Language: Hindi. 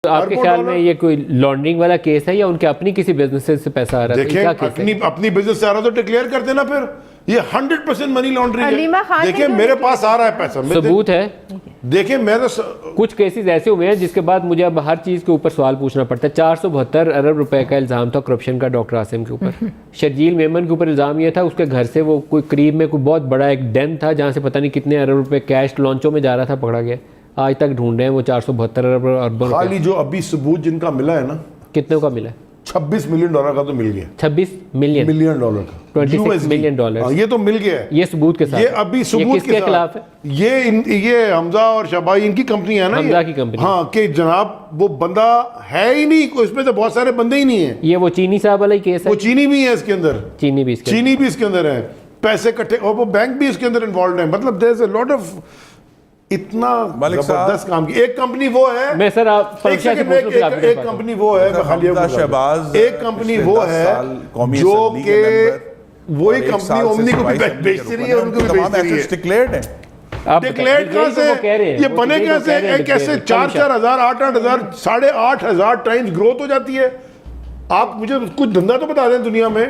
तो आपके ख्याल में ये कोई लॉन्ड्रिंग वाला केस है या उनके अपनी किसी बिजनेस से पैसा आ रहा है? देखिए अपनी बिजनेस से आ रहा तो डिक्लेयर कर देना फिर। ये 100% मनी लॉन्ड्रिंग है। देखिए मेरे पास आ रहा है पैसा, सबूत है। देखिए मेरे कुछ केसेस ऐसे हुए हैं जिसके बाद मुझे अब हर चीज के ऊपर सवाल पूछना पड़ता है। 472 अरब रुपए का इल्जाम था करप्शन का डॉक्टर आसिम के ऊपर। शर्जील मेमन के ऊपर इल्जाम ये था उसके घर से वो कोई करीब में कोई बहुत बड़ा एक डेन था जहाँ से पता नहीं कितने अरब रुपए कैश लॉन्चों में जा रहा था, पकड़ा गया। आज तक ढूंढ रहे हैं वो 472 अरब। खाली जो अभी सबूत जिनका मिला है ना, कितने का मिला है? $26 मिलियन का तो मिल गया। 26 मिलियन का 26 मिलियन डॉलर, ये तो मिल गया है। ये सबूत के साथ। ये अभी सबूत के खिलाफ है। ये हमजा और शबाई इनकी कंपनी है ना, हमजा की कंपनी। हाँ कि जनाब वो बंदा है ही नहीं, इसमें तो बहुत सारे बंदे ही नहीं है। ये वो चीनी साहब वाला ही केस है। वो चीनी भी है इसके अंदर, चीनी भी इसके अंदर है, पैसे इकट्ठे, और वो बैंक भी इसके अंदर इन्वॉल्व है। मतलब there is a lot of इतना जबरदस्त काम की। एक कंपनी वो है, मैं सर आप एक कंपनी वो है, शहबाज, एक कंपनी वो है जो कि वही कंपनी ओमनी को भी बेचती रही है, उनको भी बेचती रही है। डिक्लेयर्ड है। डिक्लेयर्ड कहां से? ये बने कैसे? कैसे 4,000 8,000 8,500 टाइम्स ग्रोथ हो जाती है? आप मुझे कुछ धंधा तो बता दें दुनिया में।